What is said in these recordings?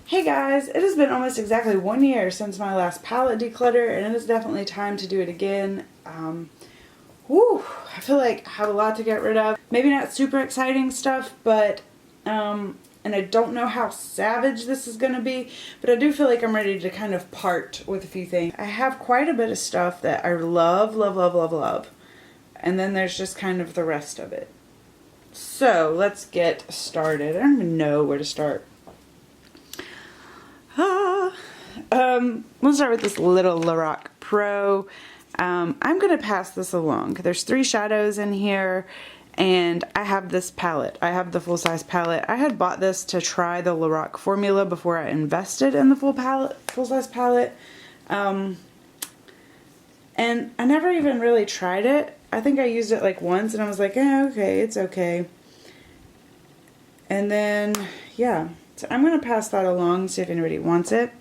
Hey guys, it has been almost exactly 1 year since my last palette declutter, and it is definitely time to do it again. I feel like I have a lot to get rid of. Maybe not super exciting stuff, but, and I don't know how savage this is going to be, but I do feel like I'm ready to kind of part with a few things. I have quite a bit of stuff that I love, love, love, love, love, and then there's just kind of the rest of it. So, let's get started. I don't even know where to start. We'll start with this little Lorac Pro. I'm going to pass this along. There's 3 shadows in here, and I have this palette. I have the full-size palette. I had bought this to try the Lorac formula before I invested in the full-size palette. And I never even really tried it. I think I used it like once, and I was like, okay, it's okay. And then, yeah. So I'm going to pass that along, see if anybody wants it.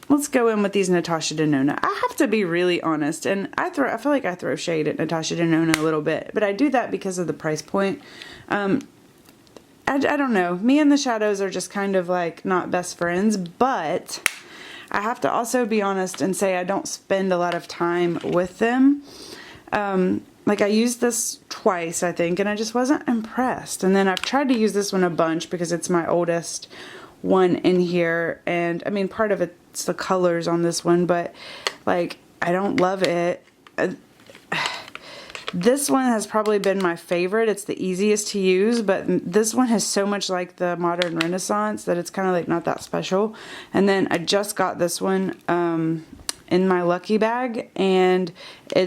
Let's go in with these Natasha Denona. I have to be really honest, and I feel like I throw shade at Natasha Denona a little bit, but I do that because of the price point. I don't know. Me and the shadows are just kind of like not best friends, but I have to also be honest and say I don't spend a lot of time with them. Like I used this twice, I think, and I just wasn't impressed. And then I've tried to use this one a bunch because it's my oldest one in here. And I mean, part of it's the colors on this one, but like, I don't love it. This one has probably been my favorite. It's the easiest to use, but this one has so much like the Modern Renaissance that it's kind of like not that special. And then I just got this one, in my lucky bag, and I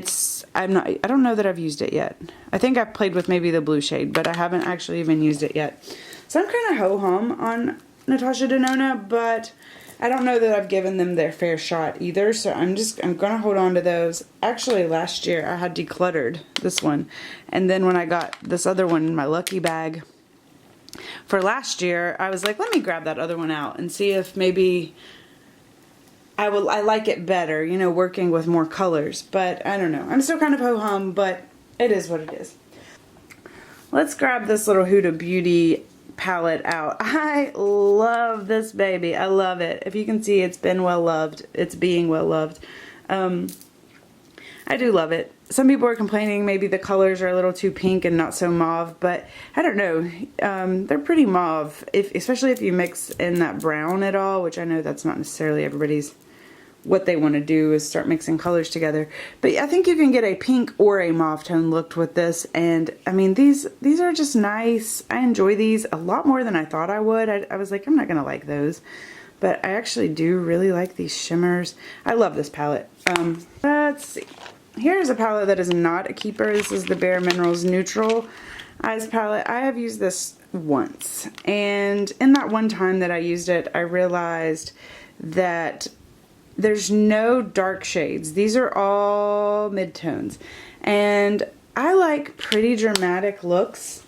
don't know that I've used it yet. I think I've played with maybe the blue shade, but I haven't actually even used it yet. So I'm kind of ho-hum on Natasha Denona, but I don't know that I've given them their fair shot either, so I'm gonna hold on to those. Actually, last year I had decluttered this one, and then when I got this other one in my lucky bag for last year, I was like, let me grab that other one out and see if maybe I like it better, you know, working with more colors. But I don't know. I'm still kind of ho-hum, but it is what it is. Let's grab this little Huda Beauty palette out. I love this baby. I love it. If you can see, it's been well loved. It's being well loved. I do love it. Some people are complaining maybe the colors are a little too pink and not so mauve, but I don't know. They're pretty mauve, especially if you mix in that brown at all, which I know that's not necessarily everybody's what they want to do is start mixing colors together. But I think you can get a pink or a mauve tone look with this, and I mean these are just nice. I enjoy these a lot more than I thought I would. I was like, I'm not gonna like those, but I actually do really like these shimmers. I love this palette. Let's see. Here's a palette that is not a keeper. This is the Bare Minerals Neutral Eyes palette. I have used this once, and in that one time that I used it, I realized that there's no dark shades. These are all midtones. And I like pretty dramatic looks.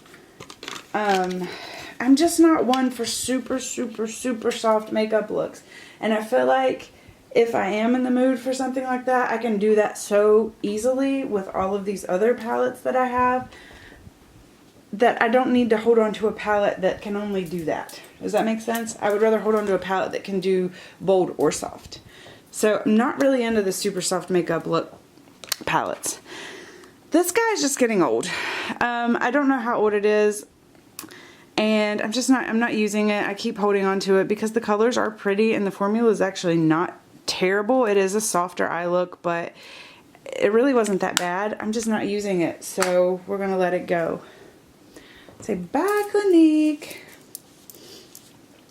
I'm just not one for super, super, super soft makeup looks. And I feel like if I am in the mood for something like that, I can do that so easily with all of these other palettes that I have, that I don't need to hold on to a palette that can only do that. Does that make sense? I would rather hold on to a palette that can do bold or soft. So I'm not really into the super soft makeup look palettes. This guy's just getting old. I don't know how old it is, and I'm not using it. I keep holding on to it because the colors are pretty and the formula is actually not terrible. It is a softer eye look, but it really wasn't that bad. I'm just not using it, so we're gonna let it go. Say bye, Clinique.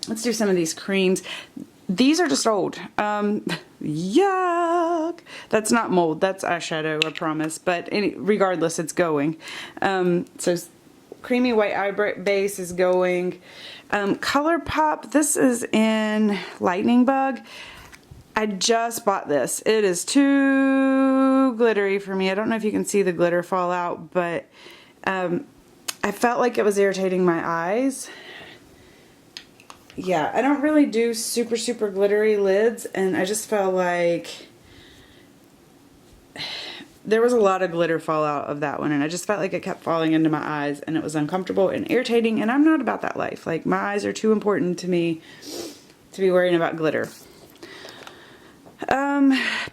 Let's do some of these creams. These are just old. Yuck! That's not mold, that's eyeshadow, I promise. But regardless, it's going. So creamy white eye base is going. Colourpop, this is in Lightning Bug. I just bought this. It is too glittery for me. I don't know if you can see the glitter fall out, but I felt like it was irritating my eyes. Yeah, I don't really do super, super glittery lids, and I just felt like there was a lot of glitter fallout of that one, and I just felt like it kept falling into my eyes, and it was uncomfortable and irritating, and I'm not about that life. Like, my eyes are too important to me to be worrying about glitter.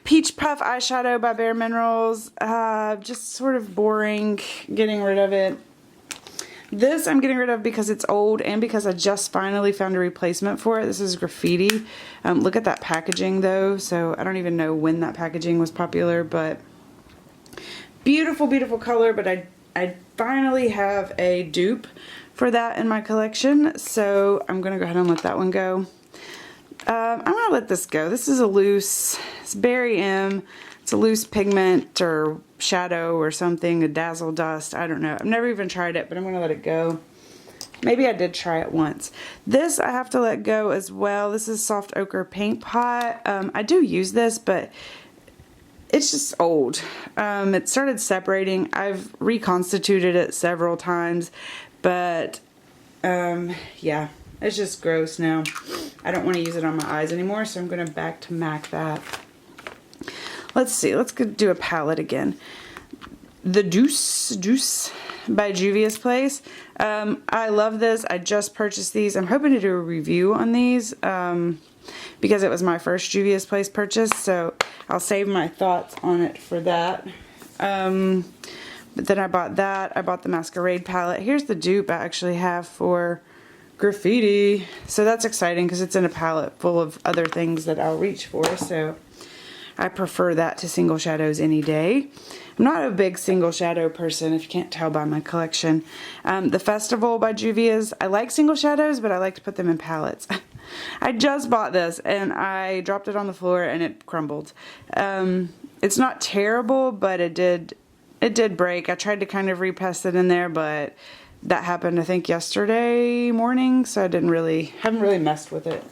Peach Puff Eyeshadow by Bare Minerals. Just sort of boring, getting rid of it. This I'm getting rid of because it's old and because I just finally found a replacement for it. This is Graffiti. Look at that packaging though. So I don't even know when that packaging was popular, but beautiful, beautiful color. But I finally have a dupe for that in my collection. So I'm going to go ahead and let that one go. I'm going to let this go. This is a loose, it's Berry M. It's a loose pigment or shadow or something, a Dazzle Dust. I don't know. I've never even tried it, but I'm going to let it go. Maybe I did try it once. This I have to let go as well. This is Soft Ochre Paint Pot. I do use this, but it's just old. It started separating. I've reconstituted it several times, but yeah, it's just gross now. I don't want to use it on my eyes anymore, so I'm going to back to MAC that. Let's see, let's go do a palette again. The Deuce by Juvias Place. I love this. I just purchased these. I'm hoping to do a review on these because it was my first Juvias Place purchase, so I'll save my thoughts on it for that. But then I bought that. I bought the Masquerade palette. Here's the dupe I actually have for Graffiti. So that's exciting because it's in a palette full of other things that I'll reach for, so I prefer that to single shadows any day. I'm not a big single shadow person, if you can't tell by my collection. The Festival by Juvias. I like single shadows, but I like to put them in palettes. I just bought this, and I dropped it on the floor, and it crumbled. It's not terrible, but it did break. I tried to kind of repress it in there, but that happened, I think, yesterday morning, so I haven't really messed with it.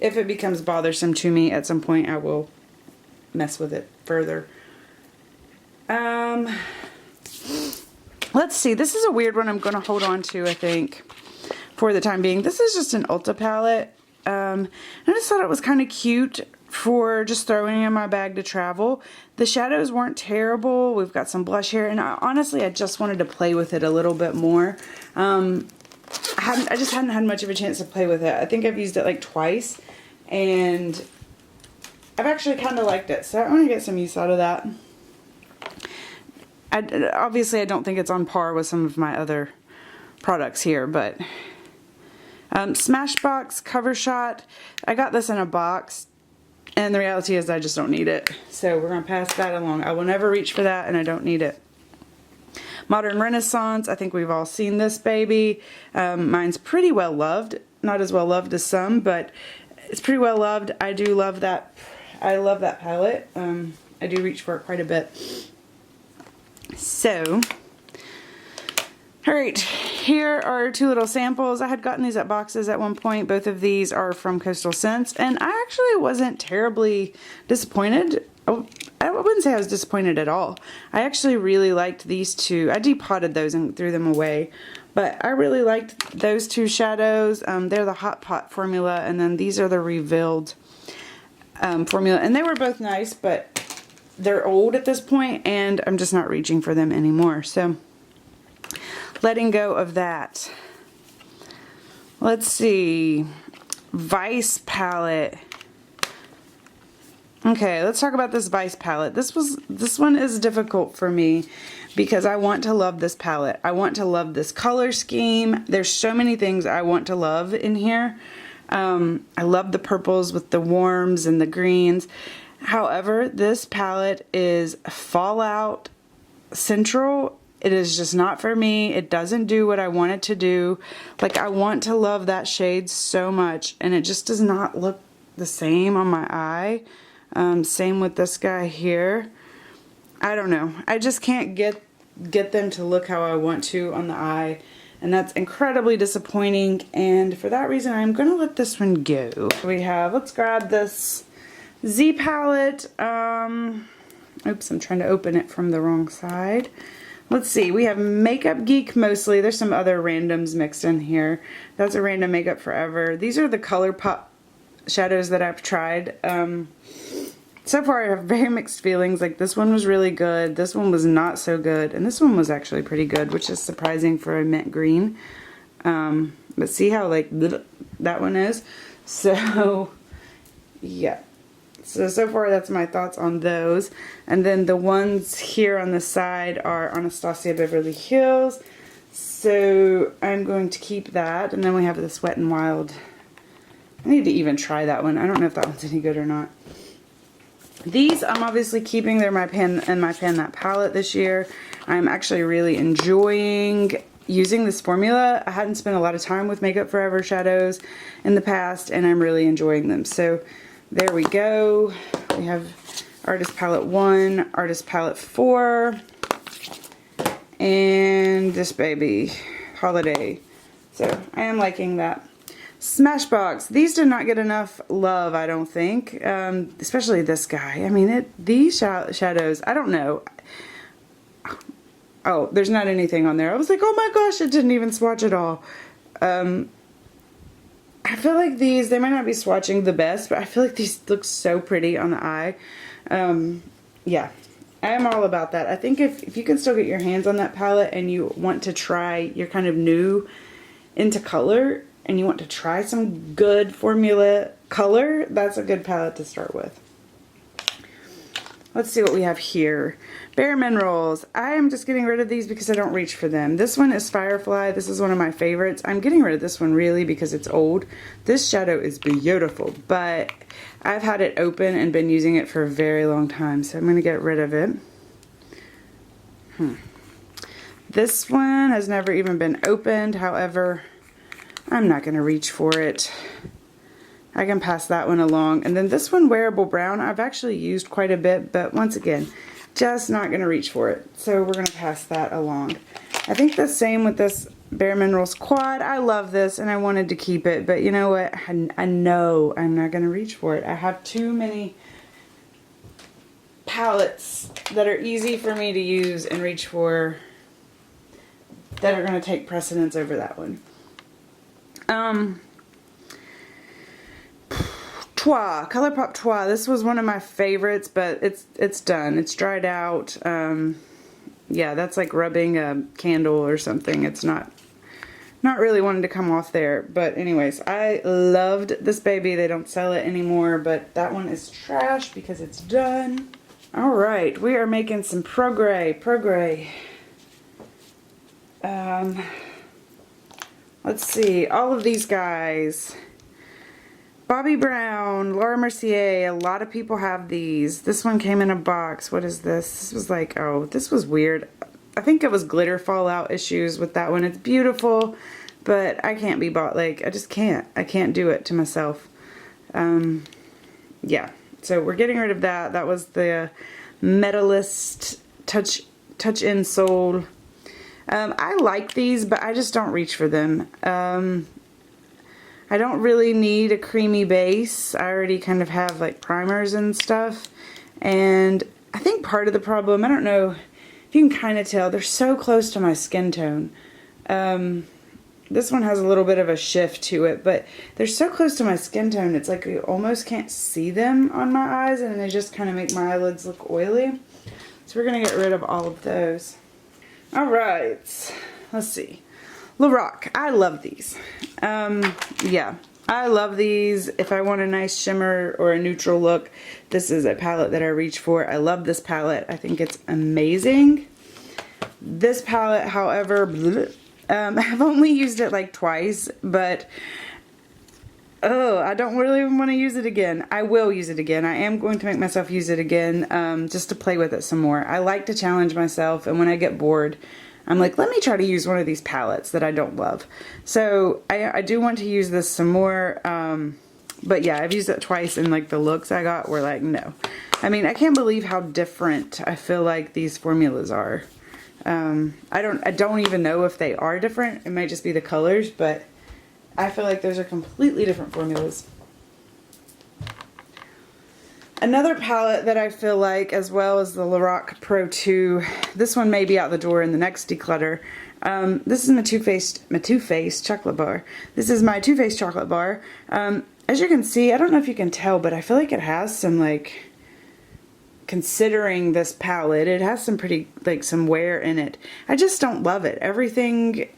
If it becomes bothersome to me at some point, I will mess with it further. Let's see. This is a weird one I'm going to hold on to, I think, for the time being. This is just an Ulta palette. I just thought it was kind of cute for just throwing in my bag to travel. The shadows weren't terrible. We've got some blush here, and honestly, I just wanted to play with it a little bit more. I just hadn't had much of a chance to play with it. I think I've used it like twice, and I've actually kind of liked it, so I want to get some use out of that. Obviously, I don't think it's on par with some of my other products here, but Smashbox Cover Shot. I got this in a box, and the reality is I just don't need it, so we're going to pass that along. I will never reach for that, and I don't need it. Modern Renaissance. I think we've all seen this baby. Mine's pretty well loved. Not as well loved as some, but it's pretty well loved. I do love that. I love that palette. I do reach for it quite a bit. So, alright, here are two little samples. I had gotten these at boxes at one point. Both of these are from Coastal Scents, and I actually wasn't terribly disappointed. I wouldn't say I was disappointed at all. I actually really liked these two. I depotted those and threw them away, but I really liked those two shadows. They're the Hot Pot formula, and then these are the Revealed formula, and they were both nice, but they're old at this point, and I'm just not reaching for them anymore, so letting go of that. Let's see, Vice palette. Okay, let's talk about this Vice palette. This one is difficult for me because I want to love this palette. I want to love this color scheme. There's so many things I want to love in here. I love the purples with the warms and the greens. However, this palette is Fallout Central. It is just not for me. It doesn't do what I want it to do. Like, I want to love that shade so much, and it just does not look the same on my eye. Same with this guy here. I don't know. I just can't get them to look how I want to on the eye, and that's incredibly disappointing, and for that reason I'm gonna let this one go. Let's grab this Z palette. Oops, I'm trying to open it from the wrong side. Let's see, we have Makeup Geek mostly. There's some other randoms mixed in here. That's a random Makeup Forever. These are the Colourpop shadows that I've tried. So far I have very mixed feelings. Like this one was really good, this one was not so good, and this one was actually pretty good, which is surprising for a mint green. But see how like that one is? So yeah. So far that's my thoughts on those. And then the ones here on the side are Anastasia Beverly Hills. So I'm going to keep that. And then we have this Wet n Wild. I need to even try that one. I don't know if that one's any good or not. These I'm obviously keeping. They're my Pan and my Pan That palette this year. I'm actually really enjoying using this formula. I hadn't spent a lot of time with Makeup Forever shadows in the past, and I'm really enjoying them. So there we go. We have Artist Palette 1, Artist Palette 4, and this baby, Holiday. So I am liking that. Smashbox. These did not get enough love, I don't think. Especially this guy. I mean, these shadows, I don't know. Oh, there's not anything on there. I was like, oh my gosh, it didn't even swatch at all. I feel like these, they might not be swatching the best, but I feel like these look so pretty on the eye. Yeah, I am all about that. I think if you can still get your hands on that palette and you want to try, you're kind of new into color and you want to try some good formula color, that's a good palette to start with. Let's see what we have here. Bare Minerals. I am just getting rid of these because I don't reach for them. This one is Firefly. This is one of my favorites. I'm getting rid of this one really because it's old. This shadow is beautiful, but I've had it open and been using it for a very long time, so I'm going to get rid of it. This one has never even been opened. However, I'm not going to reach for it. I can pass that one along. And then this one, Wearable Brown, I've actually used quite a bit, but once again, just not going to reach for it. So we're going to pass that along. I think the same with this Bare Minerals Quad. I love this and I wanted to keep it, but you know what? I know I'm not going to reach for it. I have too many palettes that are easy for me to use and reach for that are going to take precedence over that one. Colourpop Trois. This was one of my favorites, but it's done. It's dried out. Yeah, that's like rubbing a candle or something. It's not really wanting to come off there. But anyways, I loved this baby. They don't sell it anymore, but that one is trash because it's done. Alright, we are making some Progray. Let's see, all of these guys. Bobbi Brown, Laura Mercier, a lot of people have these. This one came in a box. What is this? This was like, oh, this was weird. I think it was glitter fallout issues with that one. It's beautiful, but I can't be bought. Like, I just can't. I can't do it to myself. Yeah, so we're getting rid of that. That was the Metalist Touch in Soul. I like these, but I just don't reach for them. I don't really need a creamy base. I already kind of have like primers and stuff. And I think part of the problem, I don't know if you can kind of tell, they're so close to my skin tone. This one has a little bit of a shift to it, but they're so close to my skin tone, it's like you almost can't see them on my eyes, and they just kind of make my eyelids look oily. So we're going to get rid of all of those. Alright, let's see. Lorac. I love these. Yeah, I love these. If I want a nice shimmer or a neutral look, this is a palette that I reach for. I love this palette. I think it's amazing. This palette, however, I've only used it like twice, but oh, I don't really want to use it again. I will use it again. I am going to make myself use it again, just to play with it some more. I like to challenge myself, and when I get bored, I'm like, let me try to use one of these palettes that I don't love. So I do want to use this some more, but yeah, I've used it twice, and like the looks I got were like, no. I mean, I can't believe how different I feel like these formulas are. I don't even know if they are different. It might just be the colors, but I feel like those are completely different formulas. Another palette that I feel like, as well as the Lorac Pro 2, this one may be out the door in the next declutter. This is my Too Faced chocolate bar. This is my Too Faced chocolate bar. As you can see, I don't know if you can tell, but I feel like it has some like considering this palette. It has some pretty, like, some wear in it. I just don't love it. Everything,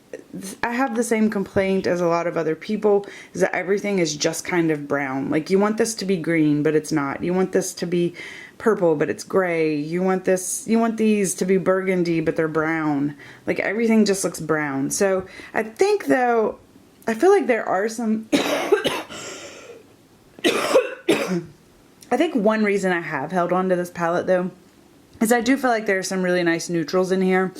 I have the same complaint as a lot of other people, is that everything is just kind of brown. Like, you want this to be green, but it's not. You want this to be purple, but it's gray. You want these to be burgundy, but they're brown. Like, everything just looks brown. So I think, though, I feel like there are some I think one reason I have held on to this palette, though, is I do feel like there are some really nice neutrals in here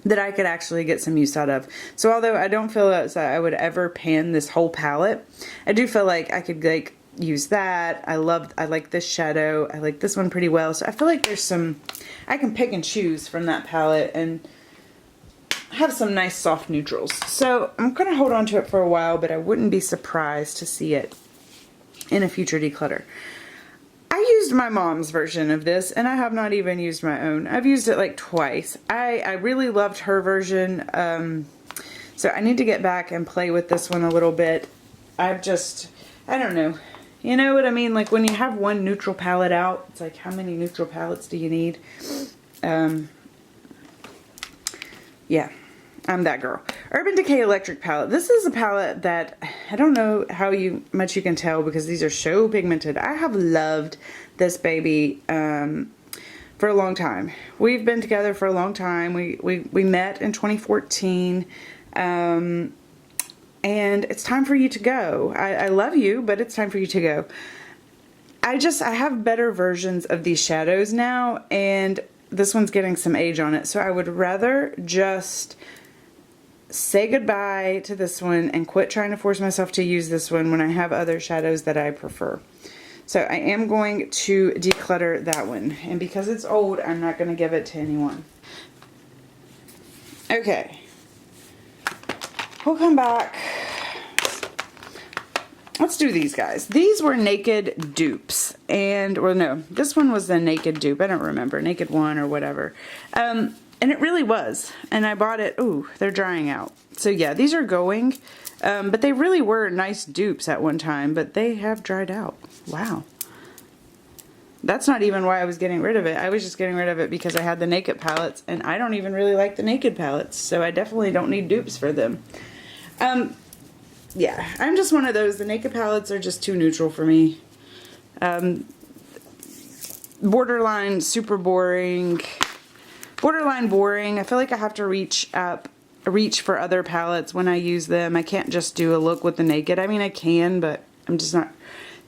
that I could actually get some use out of. So although I don't feel as I would ever pan this whole palette, I do feel like I could, like, use that. I like this shadow. I like this one pretty well. So I feel like there's some, I can pick and choose from that palette and have some nice soft neutrals. So I'm going to hold on to it for a while, but I wouldn't be surprised to see it in a future declutter. I used my mom's version of this, and I have not even used my own. I've used it like twice. I really loved her version, so I need to get back and play with this one a little bit. I don't know. You know what I mean? Like, when you have one neutral palette out, it's like, how many neutral palettes do you need? Yeah. I'm that girl. Urban Decay Electric Palette. This is a palette that I don't know how much you can tell because these are so pigmented. I have loved this baby for a long time. We've been together for a long time. We met in 2014. And it's time for you to go. I love you, but it's time for you to go. I have better versions of these shadows now, and this one's getting some age on it. So I would rather just say goodbye to this one and quit trying to force myself to use this one when I have other shadows that I prefer. So I am going to declutter that one. And because it's old, I'm not going to give it to anyone. Okay. We'll come back. Let's do these guys. These were Naked dupes. Well, no, this one was the Naked dupe. I don't remember. Naked 1 or whatever. And it really was. And I bought it. Ooh, they're drying out. So yeah, these are going. But they really were nice dupes at one time. But they have dried out. Wow. That's not even why I was getting rid of it. I was just getting rid of it because I had the Naked palettes. And I don't even really like the Naked palettes. So I definitely don't need dupes for them. Yeah, I'm just one of those. The Naked palettes are just too neutral for me. Borderline super boring. Borderline boring. I feel like I have to reach for other palettes when I use them. I can't just do a look with the Naked. I mean, I can, but I'm just not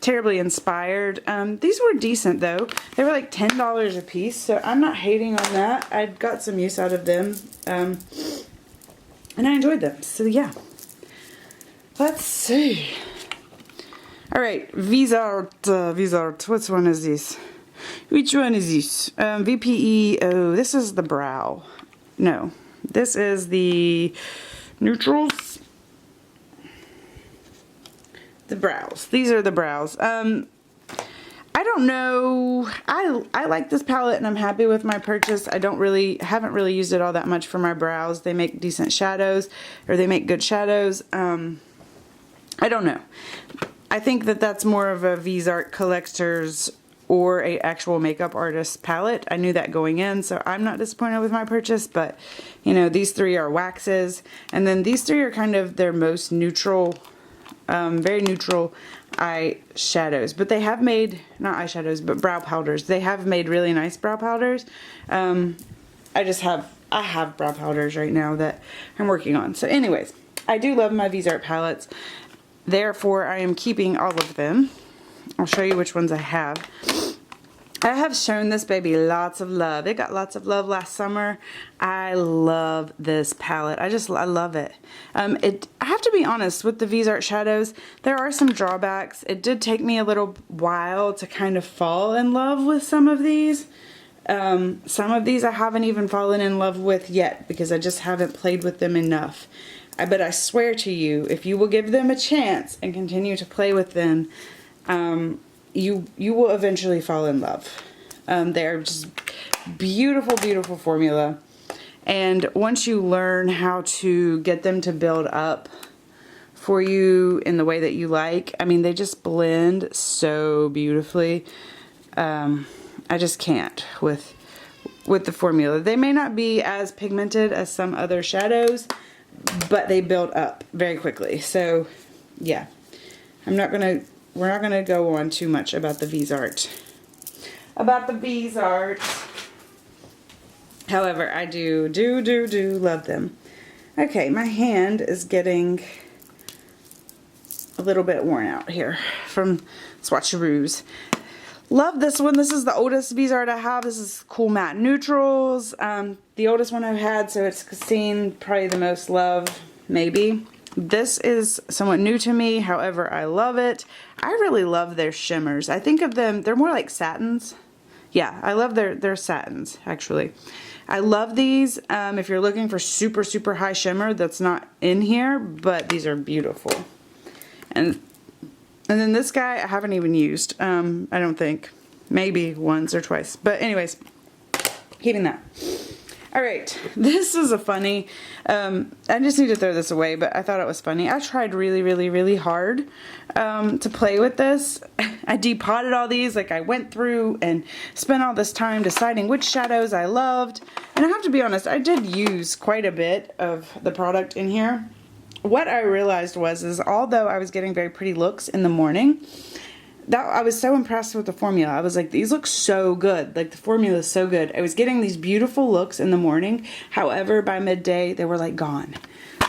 terribly inspired. These were decent, though. They were like $10 a piece, so I'm not hating on that. I got some use out of them, and I enjoyed them. So, yeah. Let's see. Alright, Viseart. Which one is this? Which one is this? VPE. Oh, this is the brow. No, this is the neutrals. The brows. These are the brows. I don't know. I like this palette and I'm happy with my purchase. Haven't really used it all that much for my brows. They make decent shadows, or they make good shadows. I don't know. I think that that's more of a Viseart collector's or a actual makeup artist palette. I knew that going in, so I'm not disappointed with my purchase, but you know, these three are waxes, and then these three are kind of their most neutral, very neutral eye shadows. But they have made, not eyeshadows, but brow powders. They have made really nice brow powders. I have brow powders right now that I'm working on. So anyways, I do love my Viseart palettes. Therefore, I am keeping all of them. I'll show you which ones I have. I have shown this baby lots of love. It got lots of love last summer. I love this palette. I love it. I have to be honest, with the Viseart shadows, there are some drawbacks. It did take me a little while to kind of fall in love with some of these. Some of these I haven't even fallen in love with yet because I just haven't played with them enough. But I swear to you, if you will give them a chance and continue to play with them, you will eventually fall in love. They're just beautiful, beautiful formula. And once you learn how to get them to build up for you in the way that you like, I mean, they just blend so beautifully. I just can't with the formula. They may not be as pigmented as some other shadows, but they build up very quickly. So yeah, we're not gonna go on too much about the Viseart. However, I do love them. Okay, my hand is getting a little bit worn out here from swatcheroos. Love this one. This is the oldest Viseart I have. This is Cool Matte Neutrals. The oldest one I've had, so it's seen probably the most love, maybe. This is somewhat new to me, however, I love it. I really love their shimmers. I think of them, they're more like satins. Yeah, I love their satins, actually. I love these. If you're looking for super, super high shimmer, that's not in here, but these are beautiful. And then this guy I haven't even used, I don't think. Maybe once or twice. But anyways, keeping that. Alright, this is a funny, I just need to throw this away, but I thought it was funny. I tried really, really, really hard to play with this. I depotted all these, like I went through and spent all this time deciding which shadows I loved. And I have to be honest, I did use quite a bit of the product in here. What I realized is although I was getting very pretty looks in the morning, I was so impressed with the formula. I was like, these look so good. Like, the formula is so good. I was getting these beautiful looks in the morning. However, by midday, they were like gone.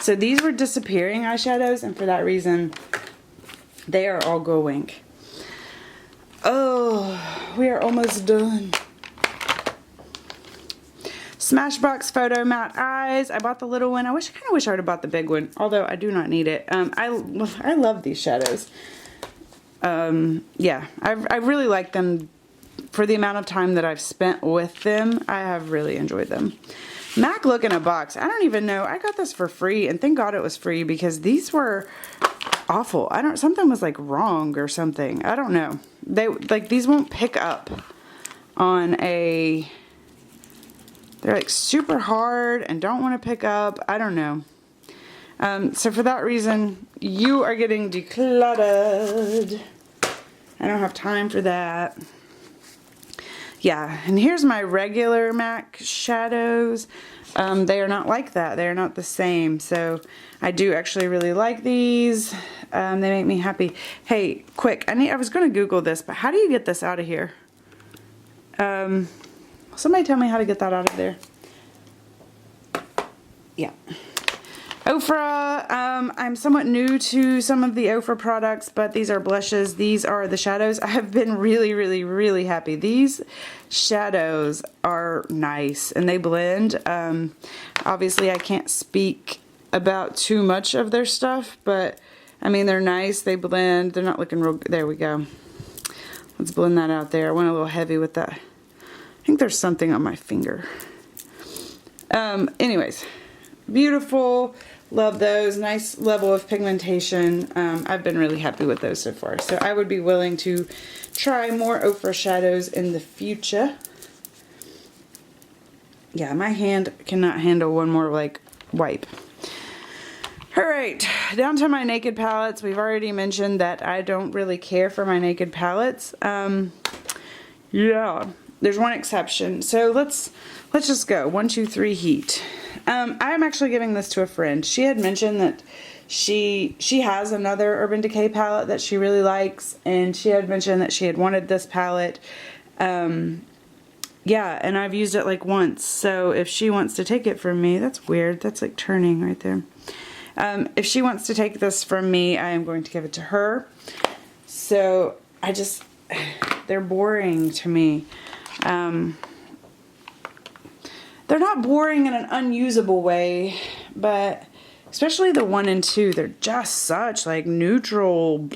So these were disappearing eyeshadows, and for that reason, they are all going. Oh, we are almost done. Smashbox Photo Matte Eyes. I bought the little one. I kind of wish I would have bought the big one, although I do not need it. I love these shadows. Yeah, I really like them for the amount of time that I've spent with them. I have really enjoyed them. MAC Look in a Box. I don't even know. I got this for free, and thank God it was free because these were awful. Something was like wrong or something. I don't know. These won't pick up on they're like super hard and don't want to pick up. I don't know. So for that reason, you are getting decluttered. I don't have time for that. Yeah, and here's my regular MAC shadows. They are not like that. They are not the same. So I do actually really like these. They make me happy. Hey, quick, I was going to Google this, but how do you get this out of here? Somebody tell me how to get that out of there. Yeah. Ofra, I'm somewhat new to some of the Ofra products, but these are blushes. These are the shadows. I have been really, really, really happy. These shadows are nice and they blend. Obviously, I can't speak about too much of their stuff, but I mean, they're nice. They blend. They're not looking real good. There we go. Let's blend that out there. I went a little heavy with that. I think there's something on my finger. Anyways, beautiful. Love those. Nice level of pigmentation. I've been really happy with those so far. So I would be willing to try more Ofra shadows in the future. Yeah, my hand cannot handle one more like wipe. Alright, down to my naked palettes. We've already mentioned that I don't really care for my naked palettes. Yeah, there's one exception. So let's just go. 1, 2, 3, heat. I'm actually giving this to a friend. She had mentioned that she has another Urban Decay palette that she really likes, and she had mentioned that she had wanted this palette. Yeah, and I've used it like once, so if she wants to take it from me, that's weird. That's like turning right there. If she wants to take this from me, I am going to give it to her. So they're boring to me. They're not boring in an unusable way, but especially the 1 and 2, they're just such like neutral,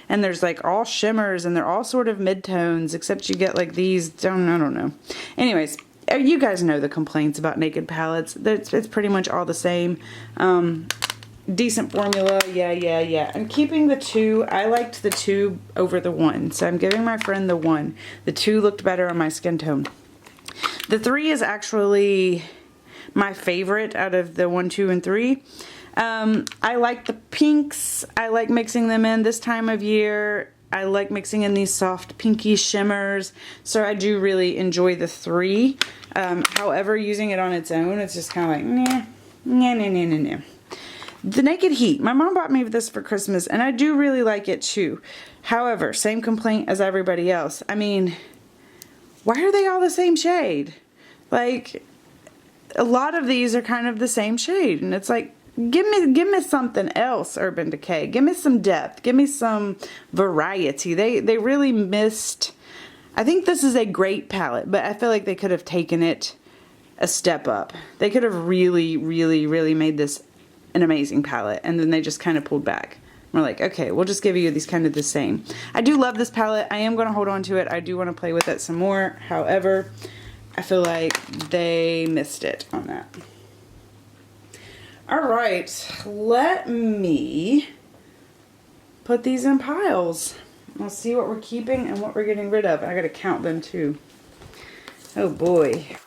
and there's like all shimmers, and they're all sort of mid-tones, except you get like these, I don't know. Anyways, you guys know the complaints about naked palettes. It's pretty much all the same. Decent formula, yeah. I'm keeping the 2. I liked the 2 over the 1, so I'm giving my friend the 1. The 2 looked better on my skin tone. The 3 is actually my favorite out of the 1, 2, and 3. I like the pinks. I like mixing them in this time of year. I like mixing in these soft pinky shimmers. So I do really enjoy the 3. However, using it on its own, it's just kind of like, nah, nah, nah, nah, nah, nah. The Naked Heat. My mom bought me this for Christmas, and I do really like it too. However, same complaint as everybody else. I mean, why are they all the same shade? Like, a lot of these are kind of the same shade, and it's like, give me something else, Urban Decay. Give me some depth. Give me some variety. They really missed. I think this is a great palette, but I feel like they could have taken it a step up. They could have really, really, really made this an amazing palette, and then they just kind of pulled back. We're like, okay, we'll just give you these kind of the same. I do love this palette. I am going to hold on to it. I do want to play with it some more. However, I feel like they missed it on that. Alright, let me put these in piles. We'll see what we're keeping and what we're getting rid of. I gotta count them too. Oh boy.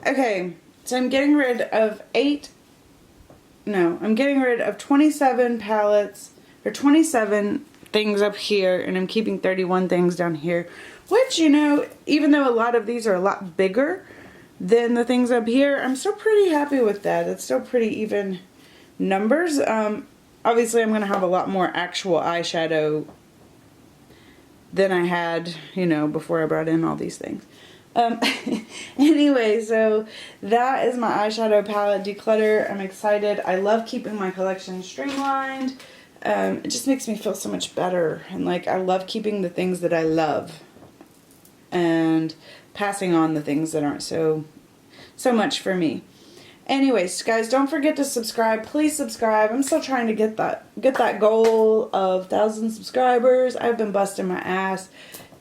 Okay, so I'm getting rid of 27 palettes, or 27 things up here, and I'm keeping 31 things down here, which, you know, even though a lot of these are a lot bigger than the things up here, I'm still pretty happy with that. It's still pretty even numbers. Obviously I'm going to have a lot more actual eyeshadow than I had, you know, before I brought in all these things. Anyway, so that is my eyeshadow palette declutter. I'm excited. I love keeping my collection streamlined. It just makes me feel so much better. And like, I love keeping the things that I love and passing on the things that aren't so much for me. Anyways, guys, don't forget to subscribe. Please subscribe. I'm still trying to get that goal of 1,000 subscribers. I've been busting my ass.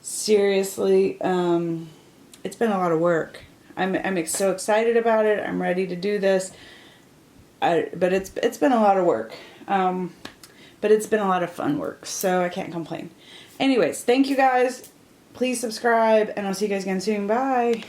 Seriously. It's been a lot of work. I'm so excited about it. I'm ready to do this. But it's been a lot of work. But it's been a lot of fun work. So I can't complain. Anyways, thank you guys. Please subscribe. And I'll see you guys again soon. Bye.